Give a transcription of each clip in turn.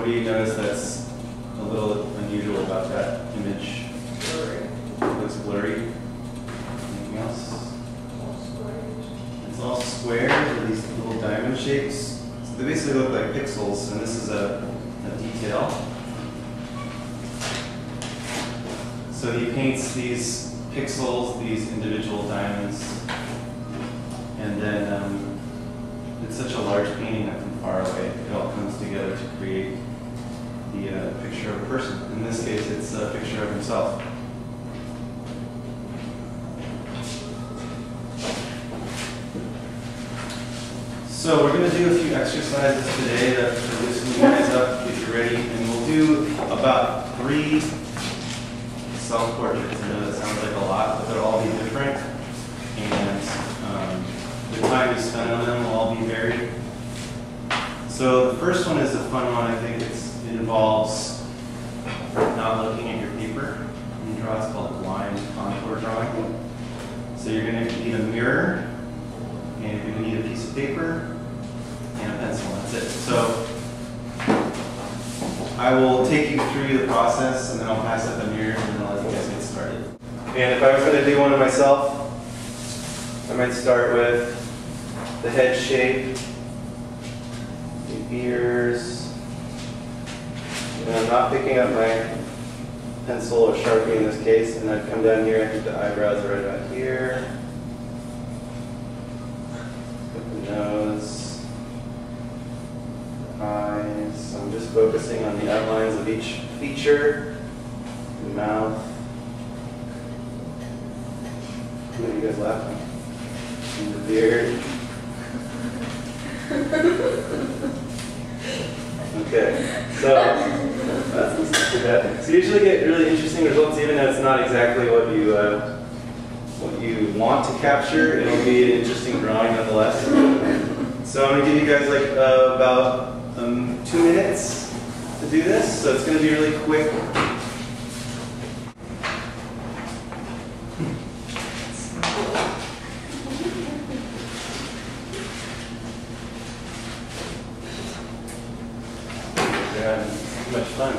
what do you notice that's a little unusual about that image? Blurry. It looks blurry. Anything else? It's all squares or these little diamond shapes. So they basically look like pixels, and this is a detail. So he paints these pixels, these individual diamonds, and then it's such a large painting that from far away it all comes together to create the picture of a person. In this case, it's a picture of himself. So we're going to do a few exercises today to loosen you guys up, get you ready, and we'll do about 3 self-portraits. I know that sounds like a lot, but they'll all be different, and the time you spend on them will all be varied. So the first one is a fun one. I think it involves not looking at your paper. When you draw, it's called a blind contour drawing. So you're going to need a mirror, and you're going to need a piece of paper and a pencil. That's it. So I will take you through the process, and then I'll pass out the mirror, and then I'll let you guys get started. And if I was going to do one of myself, I might start with the head shape, the ears, and I'm not picking up my pencil or Sharpie in this case, and I'd come down here. I think the eyebrows are right about here. Put the nose, the eyes. So I'm just focusing on the outlines of each feature, the mouth. What are you guys laughing? And the beard. Okay, so that's not too bad. So you usually get really interesting results, even though it's not exactly what you want to capture. It'll be an interesting drawing nonetheless. So I'm going to give you guys like about 2 minutes to do this. So it's going to be really quick. Too much fun.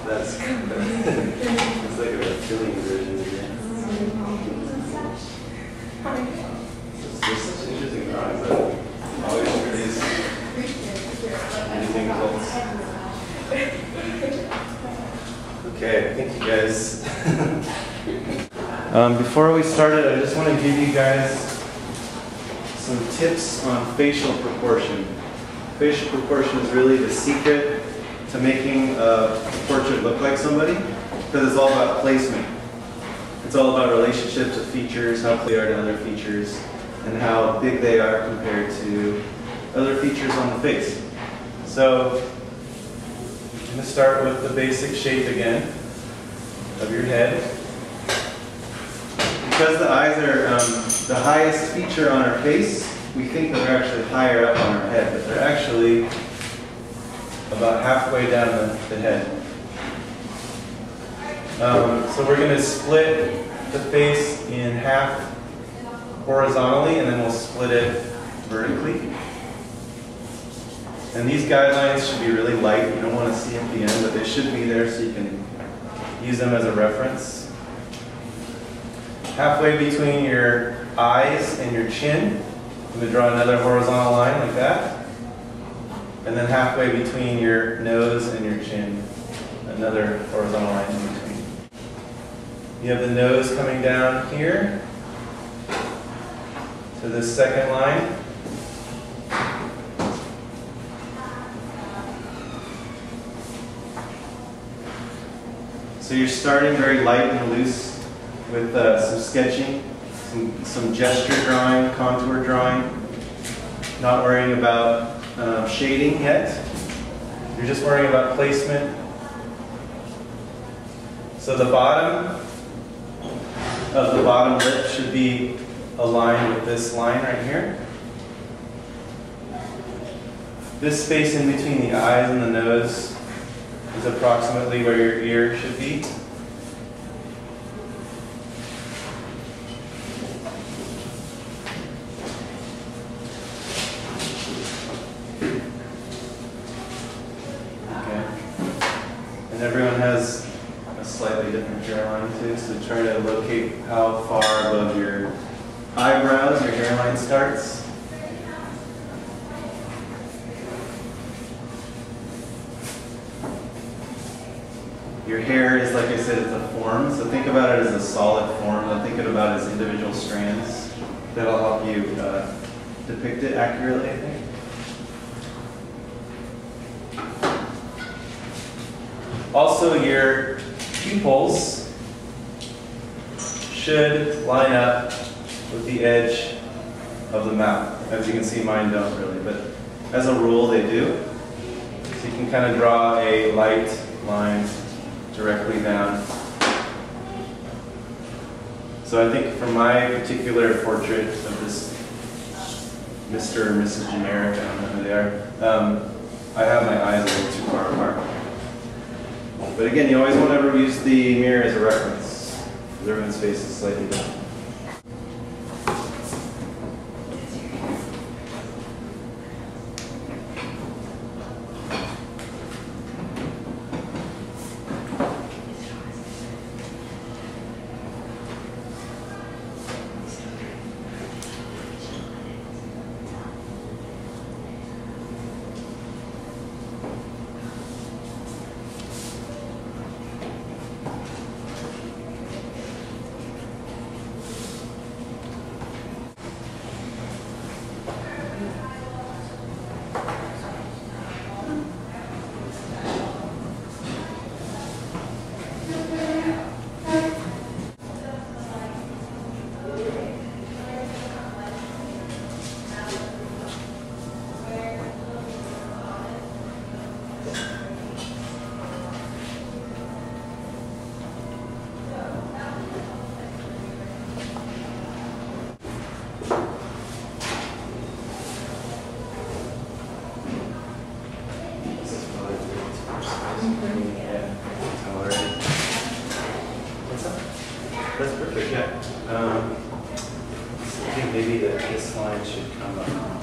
That's it's like a reptilian version of it. It's such interesting drawings that always produce amazing results. Okay, I think you guys. Before we started, I just want to give you guys some tips on facial proportion. Facial proportion is really the secret to making a portrait look like somebody, because it's all about placement. It's all about relationships of features, how close they are to other features, and how big they are compared to other features on the face. So I'm going to start with the basic shape again of your head. Because the eyes are the highest feature on our face, we think that they're actually higher up on our head, but they're actually about halfway down the head. So we're going to split the face in half horizontally, and then we'll split it vertically. And these guidelines should be really light. You don't want to see them at the end, but they should be there so you can use them as a reference. Halfway between your eyes and your chin, I'm going to draw another horizontal line like that. And then halfway between your nose and your chin, another horizontal line in between. You have the nose coming down here to this second line. So you're starting very light and loose with some sketching. Some gesture drawing, contour drawing, not worrying about shading yet. You're just worrying about placement. So the bottom of the bottom lip should be aligned with this line right here. This space in between the eyes and the nose is approximately where your ear should be. everyone has a slightly different hairline too, so try to locate how far above your eyebrows your hairline starts. Your hair is, like I said, it's a form, so think about it as a solid form. Don't think about it as individual strands. That'll help you depict it accurately, I think. Also, your pupils should line up with the edge of the mouth. As you can see, mine don't really, but as a rule, they do. So you can kind of draw a light line directly down. So I think for my particular portrait of this Mr. or Mrs. Generic, I don't know who they are, I have my eyes a little too far apart. But again, you always want to ever use the mirror as a reference, because everyone's face is slightly different. That's perfect, yeah. I think maybe this line should come up.